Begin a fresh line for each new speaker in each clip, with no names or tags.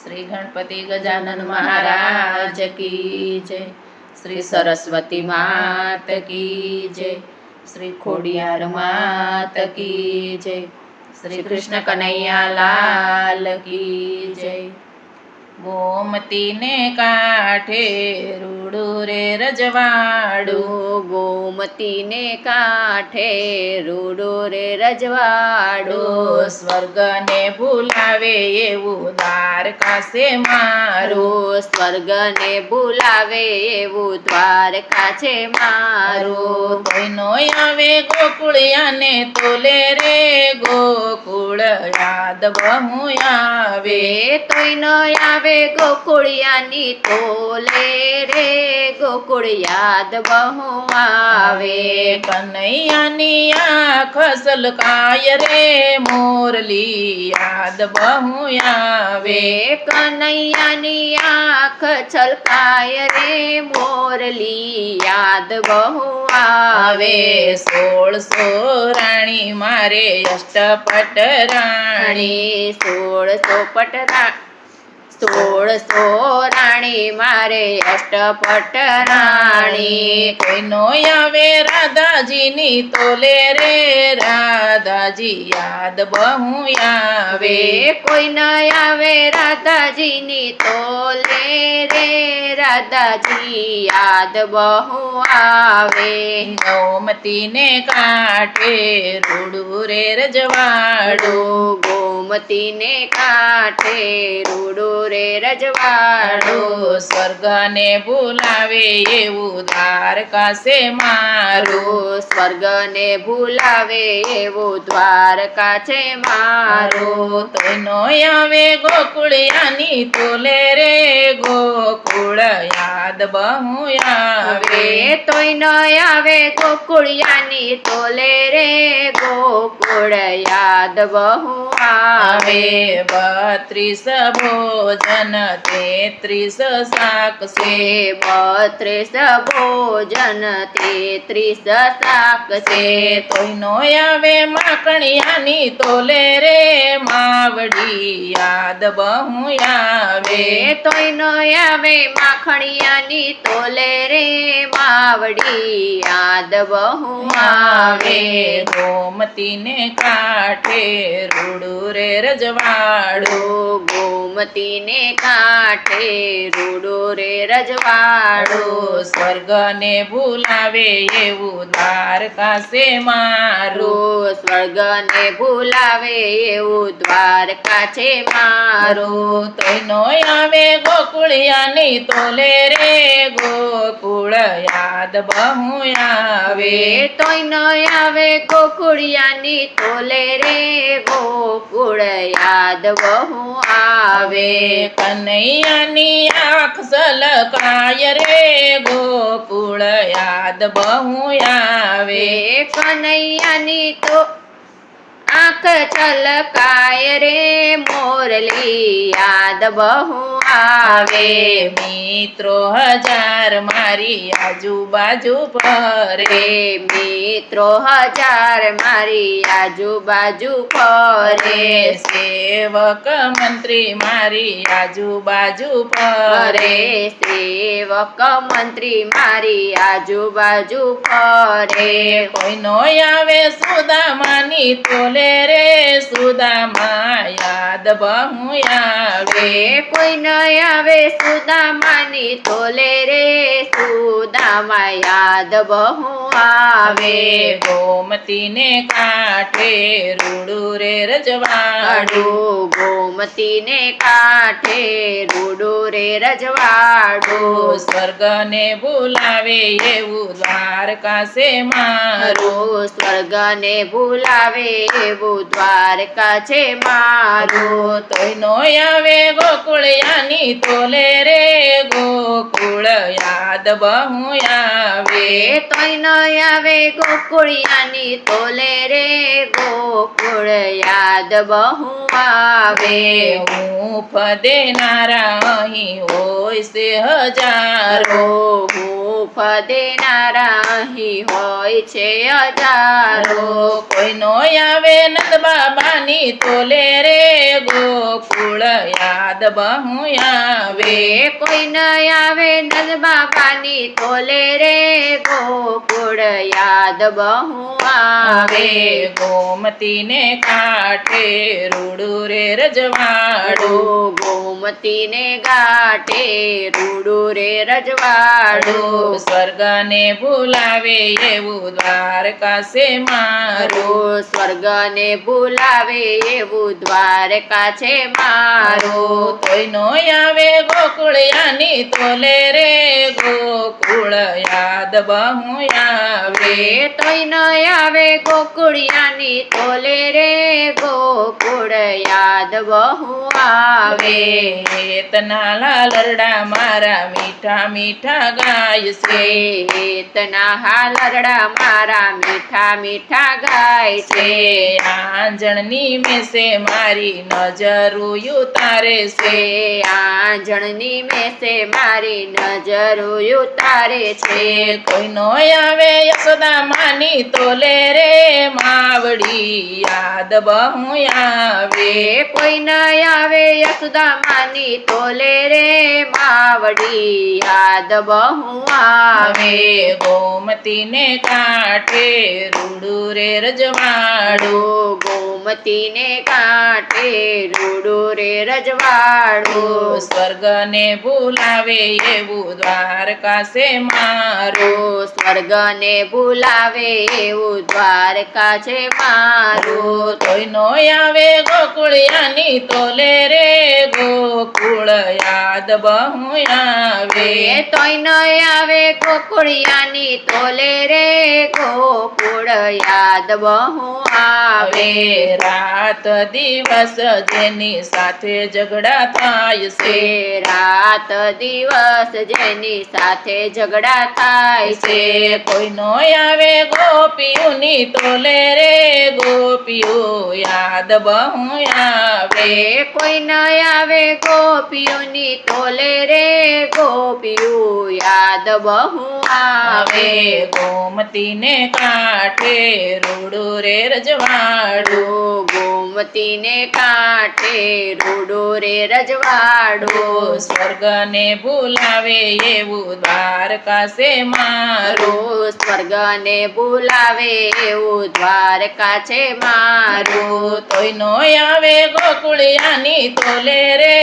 श्री गणपति गजानन महाराज की जय। श्री सरस्वती मात की जय। श्री खोडियार मात की जय। श्री कृष्ण कन्हैया लाल की जय। गोमती ने काठे रूडू रे रजवाड़ू,
गोमती ने काठे रूडू रे रजवाड़ू।
स्वर्ग ने बुलावे एवं द्वारका से मारू,
स्वर्ग ने बुलावे एवं द्वारका छे मारू।
तोयनो आवे गोकुळिया ने तोले रे गोकुळ याद बहु आवे।
तोयनो आवे गोकुळियानी तोले रे गोकुळ याद बहु आवे।
कन्हैयानी आँख सलकाय रे मोरली याद बहु आवे।
कन्हैयानी आँख छलकाय रे मोरली याद बहु आवे।
1600 राणी मारे अष्टपट राणी,
1600 राणी मारे अष्टपट राणी।
कोઈનો આવે રાધાજીની તોલે રે રાધાજી યાદ બહુ આવે।
કોઈ ન આવે રાધાજીની તોલે રે રાધાજી યાદ બહુ આવે।
ગોમતીને કાંઠે રૂડું રે રજવાડું,
ગોમતીને કાંઠે રૂડું રે રજવાડું।
સ્વર્ગને બોલાવે એવું દ્વારકા સે મારું,
સ્વર્ગને ભૂલાવે એવું દ્વારકા છે મારું।
તોયનો આવે ગોકુળિયાની તોલે રે ગોકુળ યાદ બહુ આવે।
તોય ન આવે ગોકુળિયાની તોલે રે ગોકુળ યાદ બહુ આવે।
32 ભોજન 33 શાક છે,
32 ભોજન 33 શાક છે।
તોયનો આવે માખણિયાની તોલે રે માવડી યાદ બહુ આવે।
તોય ન આવે માખણિયાની તોલે રે માવડી યાદ બહુ આવે।
ગોમતીને કાંઠે રૂડું રે રજવાડું,
ગોમતીને કાંઠે રૂડું રે રજવાડું।
સ્વર્ગને ભૂલાવે એવું દ્વારકા સે મારું,
સ્વર્ગને ભૂલાવે એવું દ્વારકા છે મારું।
તોયનો આવે ગોકુળિયાની તોલે રે ગોકુળ યાદ બહુ આવે।
તોય ન આવે ગોકુળિયાની તોલે રે ગોકુળ યાદ બહુ આવે।
કનૈયાની આંખ સલકાય રે ગોકુળ યાદ બહુ આવે।
કનૈયાની તો આંખ છલકાય રે મોરલી યાદ બહુ આવે।
મિત્રો 1000 મારી આજુબાજુ ફરે,
મિત્રો 1000 મારી આજુબાજુ ફરે।
સેવક મંત્રી મારી આજુબાજુ ફરે,
સેવક મંત્રી મારી આજુબાજુ ફરે।
કોઈનો આવે સુદામાની તોલે રે સુદામા યાદ બહુ આવે।
કોઈ ન આવે સુદામાની તોલે રે સુદામા યાદ બહુ આવે।
ગોમતીને કાંઠે રૂડું રે રજવાડું,
ગોમતીને કાંઠે રૂડું રે રજવાડું।
સ્વર્ગને બોલાવે એવું દ્વારકા સે મારું,
સ્વર્ગને ભૂલાવે એવું દ્વારકા છે મારું।
તોયનો આવે ગોકુળિયાની તોલે રે ગોકુળ યાદ બહુ આવે।
તોય ન આવે ગોકુળિયાની તોલે રે ગોકુળ યાદ બહુ આવે।
હૂંફ દેનારા અહીં હોય છે હજારો,
હું સુખ દેનારા અહીં હોય છે હજારો.
કોઈનો આવે નંદ બાબાની તોલે રે ગોકુળ યાદ બહુ આવે.
કોઈ ન આવે નંદ બાબાની તોલે રે ગોકુળ યાદ બહુ આવે.
ગોમતી ને કાંઠે રૂડું રે રજવાડું.
ગોમતી ને ઘાટે રૂડું રે રજવાડું.
સ્વર્ગ ને ભૂલાવે એવું દ્વારકા છે મારું.
સ્વર્ગ ને ભૂલાવે એવું દ્વારકા છે મારું.
કોઈનો આવે ગોકુળિયાની તોલે રે ગોકુળ યાદ બહુ આવે.
તોય ન આવે ગોકુળિયાની તોલે રે ગોકુળ યાદ બહુ આવે.
તના લાલરડા મારા મીઠા મીઠા ગાય છે.
તના હાલરડા મારા મીઠા મીઠા ગાય છે.
આંજણની મેસે મારી નજર ઉતારે છે.
આંજણની મેસે મારી નજર ઉતારે છે.
કોઈનો આવે યશોદા માની તોલે રે માવડી યાદ બહુ આવે.
કોઈ ન આવે યશોદા માની તોલે રે માવડી યાદ બહુ આવે.
ગોમતી ને કાંઠે રૂડું રે રજવાડું.
ગોમતી ને કાંઠે રૂડું રે રજવાડું.
સ્વર્ગ ને ભૂલાવે એવું દ્વારકા છે મારું.
સ્વર્ગ ને ભૂલાવે એવું દ્વારકા છે મારું.
કોઈનો આવે ગોકુળિયાની તોલે રે ગોકુળ યાદ બહુ આવે.
તોય ન આવે ગોકુળિયાની તોલે રે ગોકુળ યાદ બહુ આવે.
રાત દિવસ જેની સાથે ઝઘડા થાય છે.
રાત દિવસ જેની સાથે ઝઘડા થાય છે.
કોઈનો આવે ગોપીઓની તોલે રે ગોપીઓ યાદ બહુ આવે.
કોઈ ન આવે ગોપીઓની તોલે રે ગોપીઓ યાદ બહુ આવે.
ગોમતી ને કાંઠે રૂડું રે રજવાડું.
ગોમતી ને કાંઠે રૂડું રે રજવાડું.
સ્વર્ગ ને ભૂલાવે એવું દ્વારકા છે મારું.
સ્વર્ગ ને ભૂલાવે એવું દ્વારકા છે મારું.
તોય નો આવે ગોકુળિયાની તોલે રે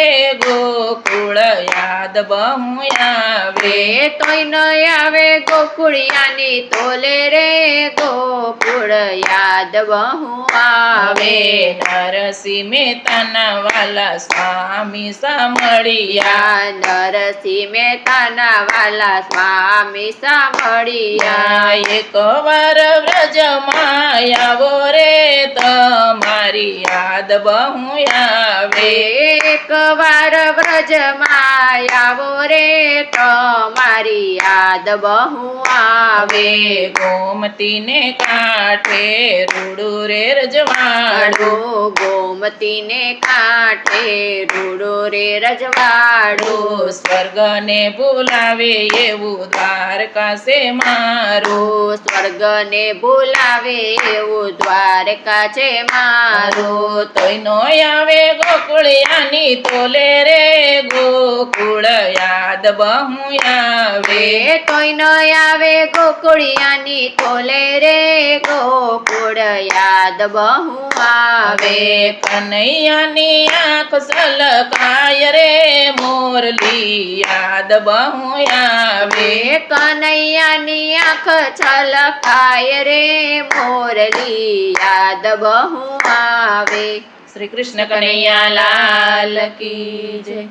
ગોકુળ યાદ બહુ આવે.
તોય ન આવે ગોકુળિયાની તોલે રે ગોકુળ યાદ બહુ આવે.
નરસિંહ મહેતાના વાલા સ્વામી સાંભળિયા.
નરસિંહ મહેતાના વાલા સ્વામી સાંભળિયા.
એક વાર વ્રજમાં આવો રે તમારી યાદ બહુ આવે.
એક વાર વ્રજમાં આવો રે તમારી યાદ બહુ આવે.
ગોમતી ને કાંઠે રૂડું રે રજવાડું.
ગોમતી ને કાંઠે રૂડું રે રજવાડું.
સ્વર્ગ ને ભૂલાવે એવું દ્વારકા છે મારું.
સ્વર્ગ ને ભૂલાવે એવું દ્વારકા છે મારું.
તોય નો આવે ગોકુળિયાની તોલે રે ગોકુળ યાદ બહુ આવે.
તોય ન આવે ગોકુળિયાની તોલે રે ગોકુળ યાદ બહુ આવે.
કનૈયાની આંખ સલકાય રે મોરલી યાદ બહુ આવે.
કનૈયાની આંખ છલકાય રે મોરલી યાદ બહુ આવે.
શ્રી કૃષ્ણ કનૈયા લાલ કી જય.